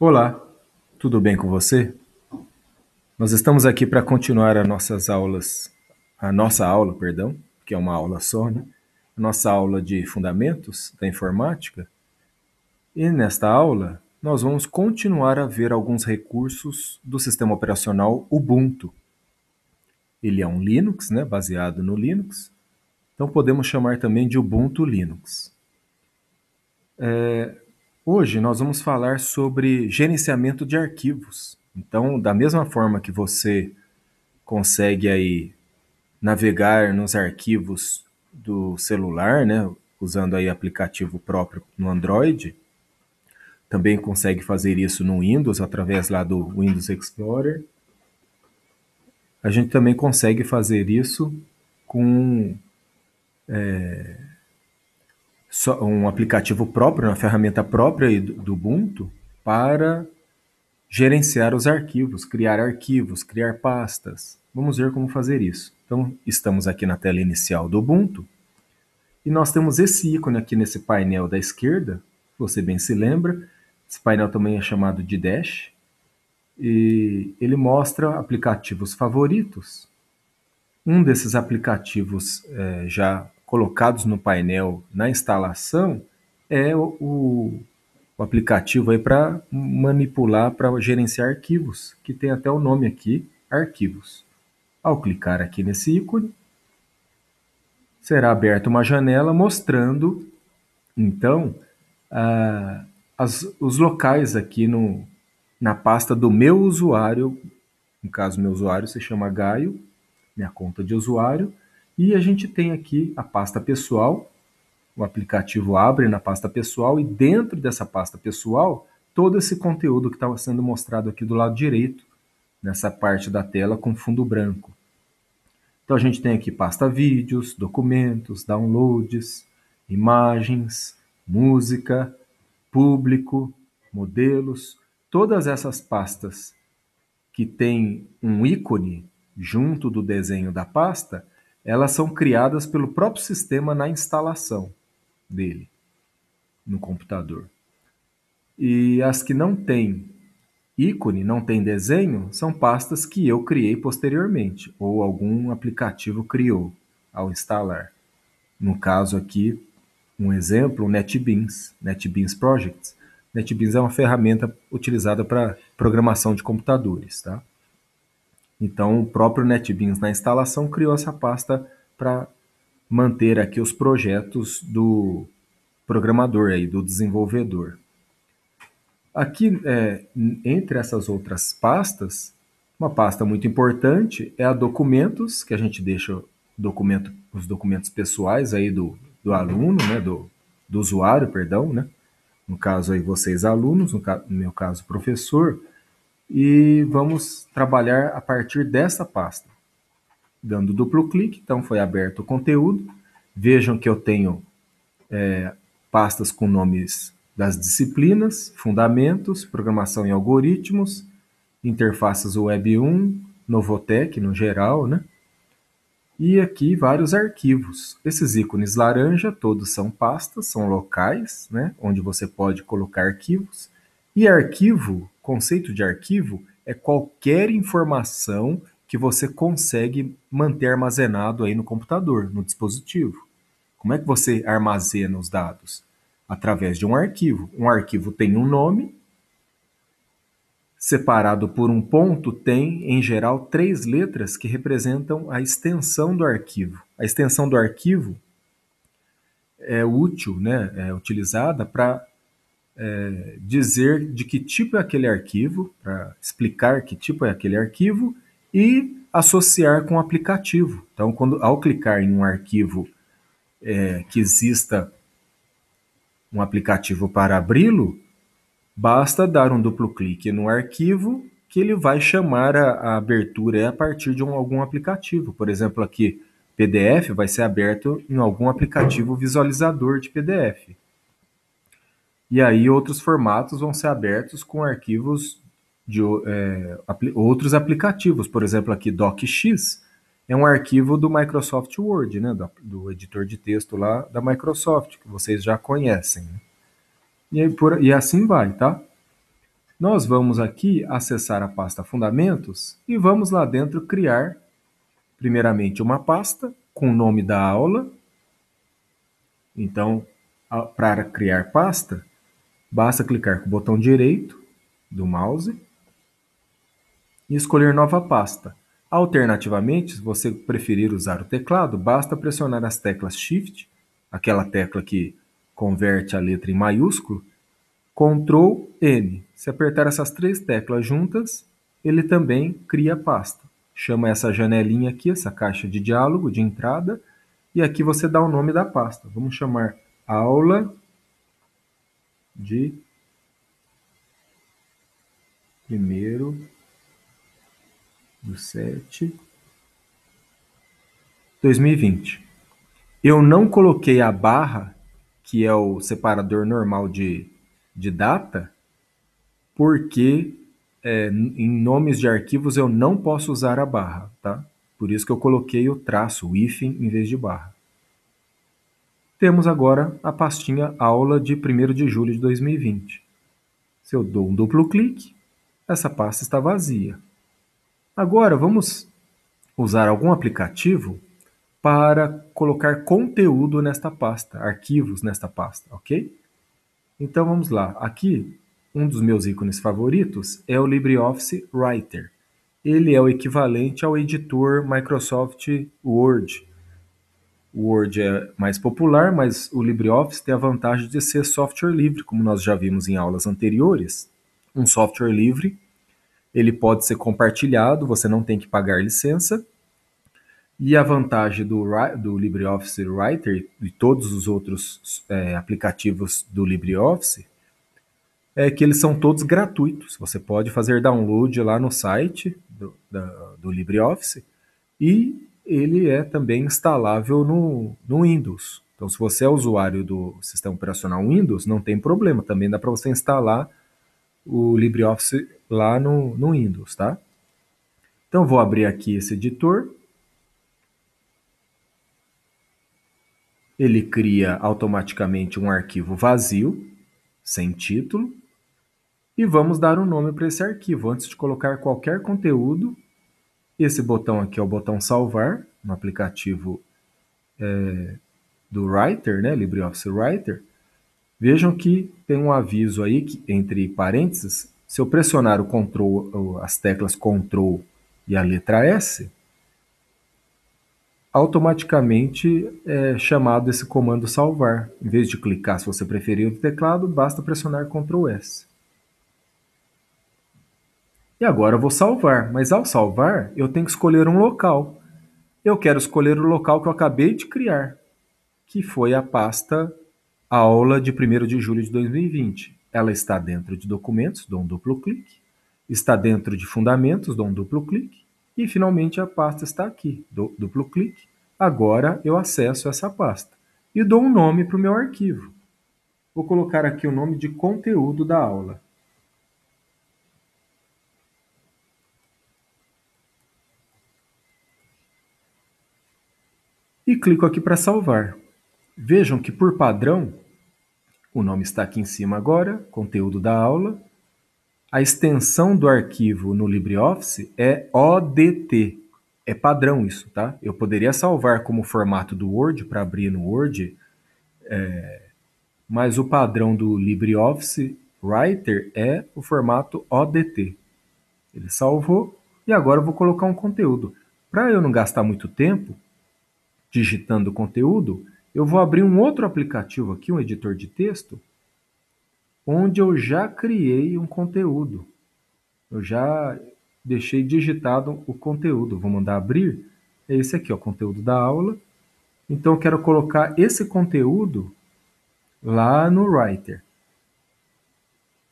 Olá, tudo bem com você? Nós estamos aqui para continuar a nossa aula, perdão, que é uma aula só, né? A nossa aula de fundamentos da informática. E nesta aula, nós vamos continuar a ver alguns recursos do sistema operacional Ubuntu. Ele é um Linux, né, baseado no Linux, então podemos chamar também de Ubuntu Linux. Hoje nós vamos falar sobre gerenciamento de arquivos. Então, da mesma forma que você consegue aí navegar nos arquivos do celular, né, usando aí aplicativo próprio no Android, também consegue fazer isso no Windows através lá do Windows Explorer. A gente também consegue fazer isso com um aplicativo próprio, uma ferramenta própria do Ubuntu para gerenciar os arquivos, criar pastas. Vamos ver como fazer isso. Então, estamos aqui na tela inicial do Ubuntu e nós temos esse ícone aqui nesse painel da esquerda, você bem se lembra. Esse painel também é chamado de Dash e ele mostra aplicativos favoritos. Um desses aplicativos já colocados no painel na instalação é o aplicativo aí para manipular, para gerenciar arquivos, que tem até o nome aqui, arquivos. Ao clicar aqui nesse ícone, será aberta uma janela mostrando, então, os locais aqui na pasta do meu usuário. No caso, meu usuário se chama Gaio, minha conta de usuário, e a gente tem aqui a pasta pessoal. O aplicativo abre na pasta pessoal e dentro dessa pasta pessoal, todo esse conteúdo que estava sendo mostrado aqui do lado direito, nessa parte da tela com fundo branco. Então a gente tem aqui pasta vídeos, documentos, downloads, imagens, música, público, modelos, todas essas pastas que tem um ícone junto do desenho da pasta, elas são criadas pelo próprio sistema na instalação dele no computador. E as que não têm ícone, não tem desenho, são pastas que eu criei posteriormente ou algum aplicativo criou ao instalar. No caso aqui, um exemplo, o NetBeans Projects. NetBeans é uma ferramenta utilizada para programação de computadores, tá? Então, o próprio NetBeans na instalação criou essa pasta para manter aqui os projetos do programador aí, do desenvolvedor. Aqui, entre essas outras pastas, uma pasta muito importante é a documentos, que a gente deixa os documentos pessoais aí do aluno, né, do usuário, perdão, né? No caso aí vocês alunos, no meu caso professor, e vamos trabalhar a partir dessa pasta. Dando duplo clique, então foi aberto o conteúdo. Vejam que eu tenho pastas com nomes das disciplinas, fundamentos, programação e algoritmos, interfaces Web 1, Novotec no geral, né? E aqui vários arquivos. Esses ícones laranja todos são pastas, são locais, né? Onde você pode colocar arquivos. E arquivo, conceito de arquivo, é qualquer informação que você consegue manter armazenado aí no computador, no dispositivo. Como é que você armazena os dados? Através de um arquivo. Um arquivo tem um nome, separado por um ponto, tem, em geral, 3 letras que representam a extensão do arquivo. A extensão do arquivo é útil, né? É utilizada para dizer de que tipo é aquele arquivo, para explicar que tipo é aquele arquivo e associar com o aplicativo. Então, ao clicar em um arquivo que exista um aplicativo para abri-lo, basta dar um duplo clique no arquivo que ele vai chamar a abertura a partir de algum aplicativo. Por exemplo, aqui, PDF vai ser aberto em algum aplicativo visualizador de PDF. E aí outros formatos vão ser abertos com arquivos de outros aplicativos. Por exemplo, aqui DocX é um arquivo do Microsoft Word, né, do editor de texto lá da Microsoft, que vocês já conhecem. Né? E assim vai, tá? Nós vamos aqui acessar a pasta Fundamentos e vamos lá dentro criar, primeiramente, uma pasta com o nome da aula. Então, para criar pasta, basta clicar com o botão direito do mouse e escolher nova pasta. Alternativamente, se você preferir usar o teclado, basta pressionar as teclas Shift, aquela tecla que converte a letra em maiúsculo, Ctrl N. Se apertar essas três teclas juntas, ele também cria pasta. Chama essa janelinha aqui, essa caixa de diálogo de entrada, e aqui você dá o nome da pasta. Vamos chamar aula de primeiro do 7, 2020. Eu não coloquei a barra, que é o separador normal de data, porque em nomes de arquivos eu não posso usar a barra, tá? Por isso que eu coloquei o traço, o hífen, em vez de barra. Temos agora a pastinha aula de 1º de julho de 2020. Se eu dou um duplo clique, essa pasta está vazia. Agora vamos usar algum aplicativo para colocar conteúdo nesta pasta, arquivos nesta pasta, ok? Então vamos lá. Aqui, um dos meus ícones favoritos é o LibreOffice Writer. Ele é o equivalente ao editor Microsoft Word. O Word é mais popular, mas o LibreOffice tem a vantagem de ser software livre, como nós já vimos em aulas anteriores. Um software livre, ele pode ser compartilhado, você não tem que pagar licença. E a vantagem do LibreOffice Writer e todos os outros aplicativos do LibreOffice é que eles são todos gratuitos. Você pode fazer download lá no site do LibreOffice e ele é também instalável no Windows. Então, se você é usuário do sistema operacional Windows, não tem problema. Também dá para você instalar o LibreOffice lá no Windows, tá? Então, vou abrir aqui esse editor. Ele cria automaticamente um arquivo vazio, sem título, e vamos dar um nome para esse arquivo. Antes de colocar qualquer conteúdo, esse botão aqui é o botão salvar, no aplicativo do Writer, né, LibreOffice Writer. Vejam que tem um aviso aí, que, entre parênteses, se eu pressionar o Ctrl, as teclas Ctrl e a letra S, automaticamente é chamado esse comando salvar. Em vez de clicar, se você preferir o teclado, basta pressionar Ctrl S. E agora eu vou salvar, mas ao salvar, eu tenho que escolher um local. Eu quero escolher o local que eu acabei de criar, que foi a pasta aula de 1º de julho de 2020. Ela está dentro de documentos, dou um duplo clique. Está dentro de fundamentos, dou um duplo clique. E finalmente a pasta está aqui, dou duplo clique. Agora eu acesso essa pasta e dou um nome para o meu arquivo. Vou colocar aqui o nome de conteúdo da aula. E clico aqui para salvar. Vejam que, por padrão, o nome está aqui em cima agora, conteúdo da aula. A extensão do arquivo no LibreOffice é ODT. É padrão isso, tá? Eu poderia salvar como formato do Word para abrir no Word, mas o padrão do LibreOffice Writer é o formato ODT. Ele salvou e agora eu vou colocar um conteúdo. Para eu não gastar muito tempo digitando o conteúdo, eu vou abrir um outro aplicativo aqui, um editor de texto, onde eu já criei um conteúdo. Eu já deixei digitado o conteúdo. Vou mandar abrir. É esse aqui, o conteúdo da aula. Então eu quero colocar esse conteúdo lá no Writer.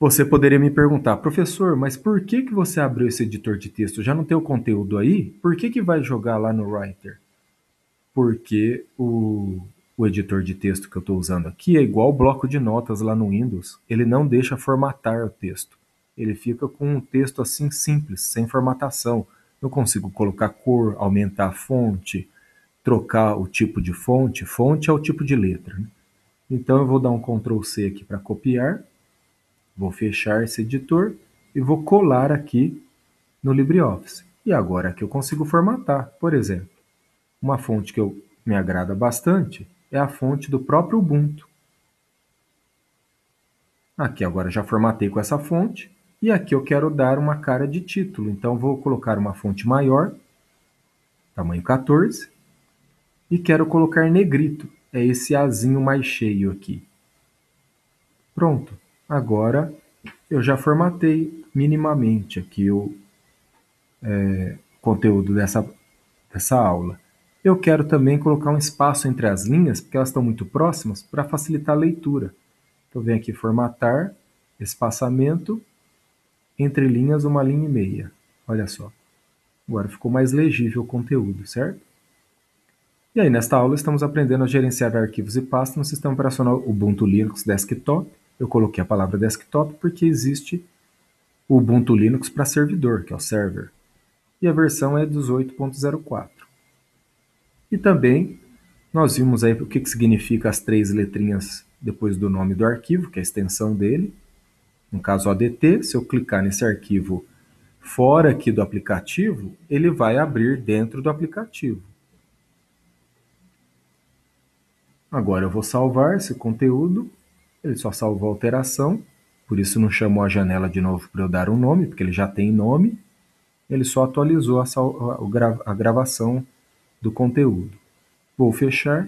Você poderia me perguntar, professor, mas por que você abriu esse editor de texto? Já não tem o conteúdo aí? Por que vai jogar lá no Writer? Porque o editor de texto que eu estou usando aqui é igual o bloco de notas lá no Windows. Ele não deixa formatar o texto. Ele fica com um texto assim simples, sem formatação. Eu consigo colocar cor, aumentar a fonte, trocar o tipo de fonte. Fonte é o tipo de letra, né? Então eu vou dar um Ctrl C aqui para copiar. Vou fechar esse editor e vou colar aqui no LibreOffice. E agora aqui eu consigo formatar. Por exemplo, uma fonte que me agrada bastante é a fonte do próprio Ubuntu. Aqui agora já formatei com essa fonte e aqui eu quero dar uma cara de título. Então vou colocar uma fonte maior, tamanho 14, e quero colocar negrito. É esse azinho mais cheio aqui. Pronto. Agora eu já formatei minimamente aqui o conteúdo dessa aula. Eu quero também colocar um espaço entre as linhas, porque elas estão muito próximas, para facilitar a leitura. Então, venho aqui formatar, espaçamento, entre linhas, 1,5 linha. Olha só. Agora ficou mais legível o conteúdo, certo? E aí, nesta aula, estamos aprendendo a gerenciar arquivos e pastas no sistema operacional Ubuntu Linux Desktop. Eu coloquei a palavra desktop porque existe o Ubuntu Linux para servidor, que é o server. E a versão é 18.04. E também nós vimos aí o que significa as 3 letrinhas depois do nome do arquivo, que é a extensão dele. No caso ODT, se eu clicar nesse arquivo fora aqui do aplicativo, ele vai abrir dentro do aplicativo. Agora eu vou salvar esse conteúdo, ele só salvou a alteração, por isso não chamou a janela de novo para eu dar um nome, porque ele já tem nome, ele só atualizou a gravação do conteúdo. Vou fechar.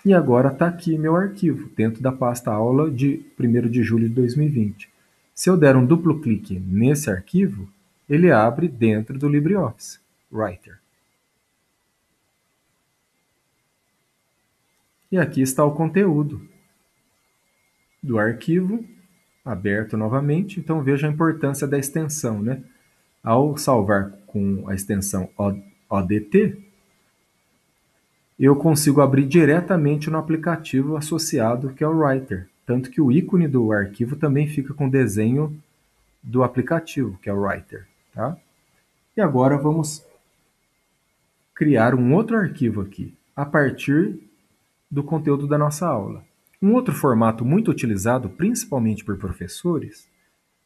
E agora está aqui meu arquivo, dentro da pasta aula de 1º de julho de 2020. Se eu der um duplo clique nesse arquivo, ele abre dentro do LibreOffice Writer. E aqui está o conteúdo do arquivo, aberto novamente. Então veja a importância da extensão, né? Ao salvar com a extensão ODT, eu consigo abrir diretamente no aplicativo associado, que é o Writer. Tanto que o ícone do arquivo também fica com o desenho do aplicativo, que é o Writer. Tá? E agora vamos criar um outro arquivo aqui, a partir do conteúdo da nossa aula. Um outro formato muito utilizado, principalmente por professores,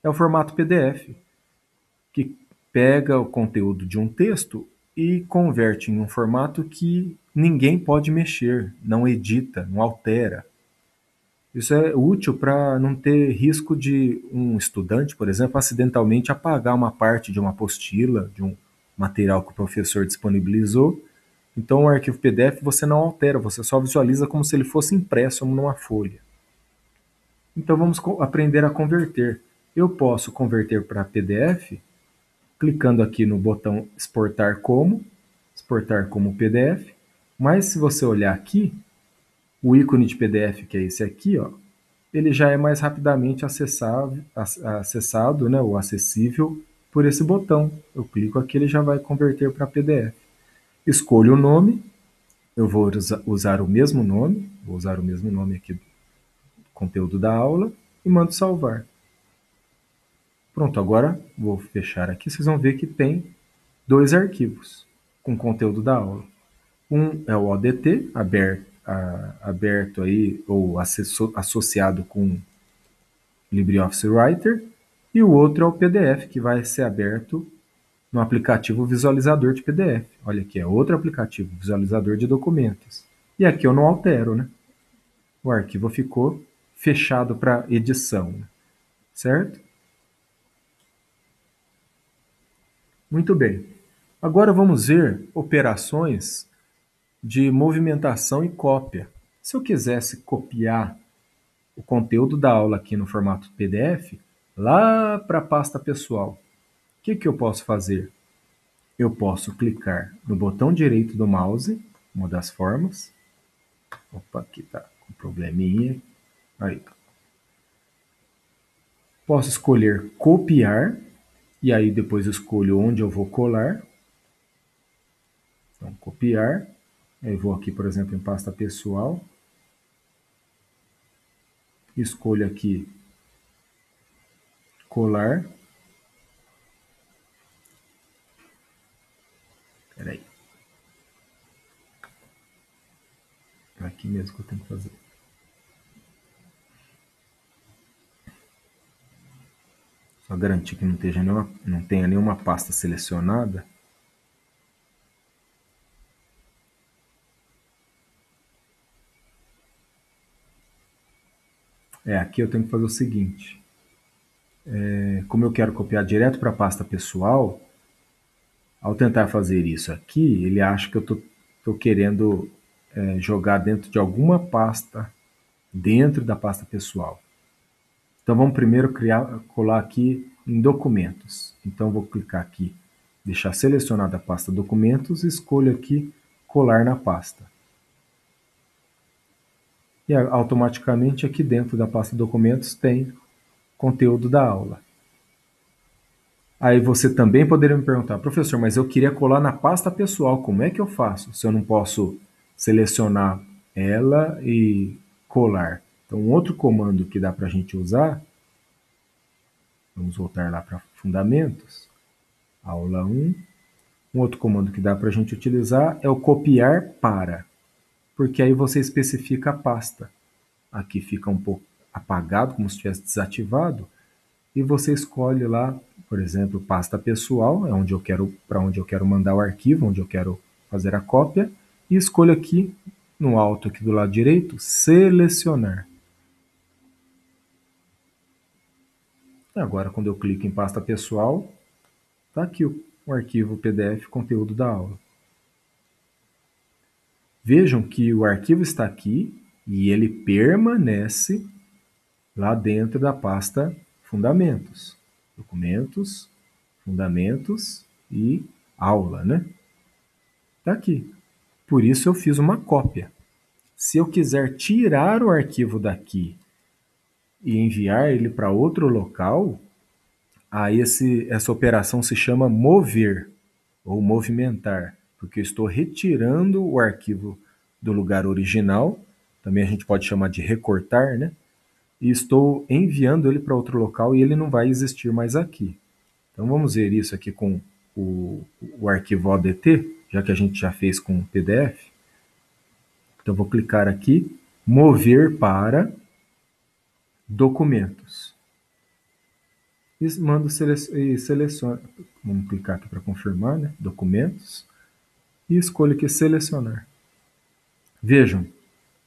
é o formato PDF, que pega o conteúdo de um texto e converte em um formato que ninguém pode mexer, não edita, não altera. Isso é útil para não ter risco de um estudante, por exemplo, acidentalmente apagar uma parte de uma apostila, de um material que o professor disponibilizou. Então, o arquivo PDF você não altera, você só visualiza como se ele fosse impresso numa folha. Então, vamos aprender a converter. Eu posso converter para PDF clicando aqui no botão exportar como PDF, mas se você olhar aqui, o ícone de PDF, que é esse aqui, ó, ele já é mais rapidamente acessado, né, ou acessível por esse botão. Eu clico aqui, ele já vai converter para PDF. Escolho o nome, eu vou usar o mesmo nome, vou usar o mesmo nome aqui do conteúdo da aula e mando salvar. Pronto, agora vou fechar aqui, vocês vão ver que tem 2 arquivos com conteúdo da aula. Um é o ODT, aberto aí, ou associado com LibreOffice Writer, e o outro é o PDF, que vai ser aberto no aplicativo visualizador de PDF. Olha aqui, é outro aplicativo, visualizador de documentos. E aqui eu não altero, né? O arquivo ficou fechado para edição, certo? Muito bem. Agora vamos ver operações de movimentação e cópia. Se eu quisesse copiar o conteúdo da aula aqui no formato PDF, lá para a pasta pessoal, o que eu posso fazer? Eu posso clicar no botão direito do mouse, uma das formas. Opa, aqui está com probleminha. Aí. Posso escolher copiar, e aí depois escolho onde eu vou colar. Então, copiar. Aí vou aqui, por exemplo, em pasta pessoal. Escolho aqui colar. Espera aí. Aqui mesmo que eu tenho que fazer. Só garantir que não tenha nenhuma pasta selecionada. Aqui eu tenho que fazer o seguinte. Como eu quero copiar direto para a pasta pessoal, ao tentar fazer isso aqui, ele acha que eu estou querendo jogar dentro de alguma pasta, dentro da pasta pessoal. Então vamos primeiro colar aqui em documentos. Então vou clicar aqui, deixar selecionada a pasta documentos e escolho aqui colar na pasta. E automaticamente aqui dentro da pasta documentos tem conteúdo da aula. Aí você também poderia me perguntar, professor, mas eu queria colar na pasta pessoal, como é que eu faço se eu não posso selecionar ela e colar? Então, um outro comando que dá para a gente usar, vamos voltar lá para fundamentos, aula 1. Um outro comando que dá para a gente utilizar é o copiar para, porque aí você especifica a pasta. Aqui fica um pouco apagado, como se tivesse desativado, e você escolhe lá, por exemplo, pasta pessoal, é onde eu quero, para onde eu quero mandar o arquivo, onde eu quero fazer a cópia, e escolho aqui no alto aqui do lado direito, selecionar. Agora, quando eu clico em pasta pessoal, está aqui o arquivo PDF conteúdo da aula. Vejam que o arquivo está aqui e ele permanece lá dentro da pasta fundamentos. Documentos, fundamentos e aula, né? Está aqui. Por isso eu fiz uma cópia. Se eu quiser tirar o arquivo daqui e enviar ele para outro local, aí essa operação se chama mover ou movimentar, porque eu estou retirando o arquivo do lugar original, também a gente pode chamar de recortar, né? E estou enviando ele para outro local e ele não vai existir mais aqui. Então vamos ver isso aqui com o arquivo ODT, já que a gente já fez com o PDF. Então vou clicar aqui, mover para documentos. E mando e seleciono. Vamos clicar aqui para confirmar, né? Documentos. E escolho aqui selecionar. Vejam,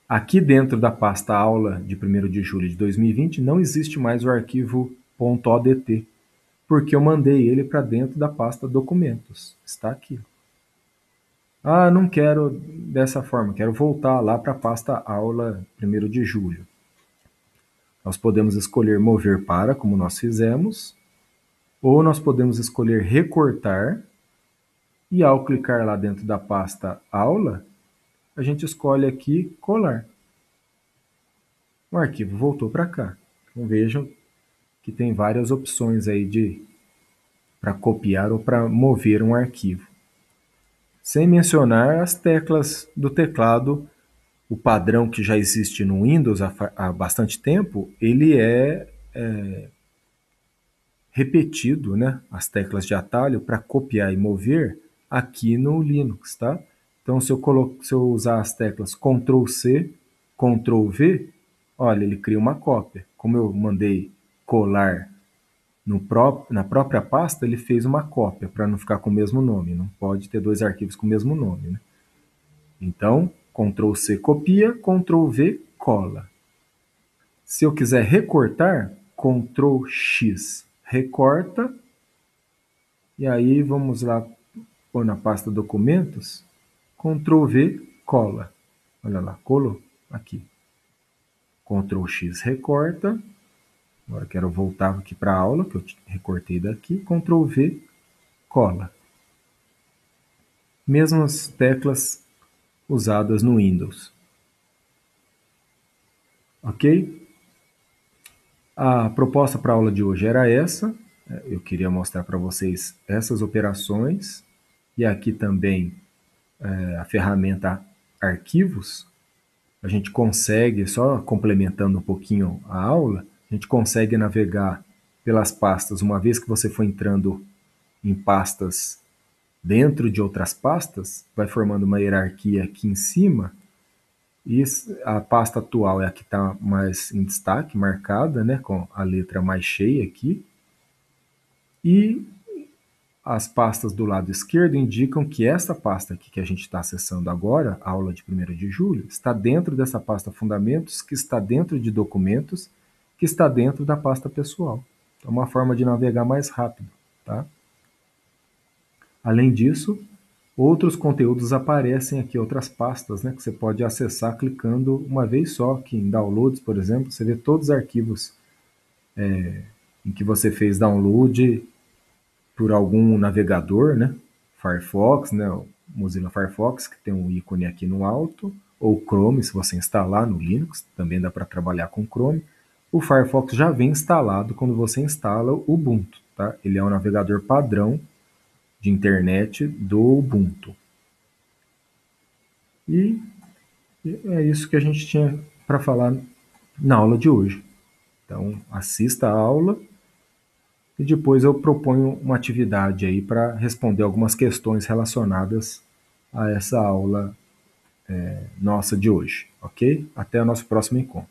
aqui dentro da pasta aula de 1º de julho de 2020 não existe mais o arquivo .odt, porque eu mandei ele para dentro da pasta documentos. Está aqui. Ah, não quero dessa forma, quero voltar lá para a pasta aula 1º de julho. Nós podemos escolher mover para, como nós fizemos, ou nós podemos escolher recortar, e ao clicar lá dentro da pasta aula, a gente escolhe aqui colar. O arquivo voltou para cá. Então vejam que tem várias opções aí para copiar ou para mover um arquivo. Sem mencionar as teclas do teclado, o padrão que já existe no Windows há bastante tempo, ele é repetido, né, as teclas de atalho para copiar e mover aqui no Linux, tá? Então, se eu usar as teclas Ctrl C, Ctrl V, olha, ele cria uma cópia. Como eu mandei colar na própria pasta, ele fez uma cópia para não ficar com o mesmo nome. Não pode ter dois arquivos com o mesmo nome, né? Então, Ctrl C copia, Ctrl V cola. Se eu quiser recortar, Ctrl X recorta, e aí vamos lá pôr na pasta documentos, Ctrl V cola. Olha lá, colou aqui. Ctrl X recorta. Agora quero voltar aqui para a aula, que eu recortei daqui. Ctrl V cola. Mesmas teclas usadas no Windows. Ok? A proposta para a aula de hoje era essa. Eu queria mostrar para vocês essas operações. E aqui também a ferramenta Arquivos. A gente consegue, só complementando um pouquinho a aula, a gente consegue navegar pelas pastas. Uma vez que você for entrando em pastas dentro de outras pastas, vai formando uma hierarquia aqui em cima. E a pasta atual é a que está mais em destaque, marcada, né, com a letra mais cheia aqui. E as pastas do lado esquerdo indicam que essa pasta aqui que a gente está acessando agora, a aula de 1º de julho, está dentro dessa pasta Fundamentos, que está dentro de Documentos, que está dentro da pasta Pessoal. É uma forma de navegar mais rápido, tá? Além disso, outros conteúdos aparecem aqui, outras pastas, né, que você pode acessar clicando uma vez só. Aqui em Downloads, por exemplo, você vê todos os arquivos em que você fez download por algum navegador, né? Firefox, né? O Mozilla Firefox, que tem um ícone aqui no alto, ou Chrome, se você instalar no Linux, também dá para trabalhar com Chrome. O Firefox já vem instalado quando você instala o Ubuntu, tá? Ele é um navegador padrão de internet do Ubuntu. E é isso que a gente tinha para falar na aula de hoje. Então, assista a aula e depois eu proponho uma atividade aí para responder algumas questões relacionadas a essa aula nossa de hoje, ok? Até o nosso próximo encontro.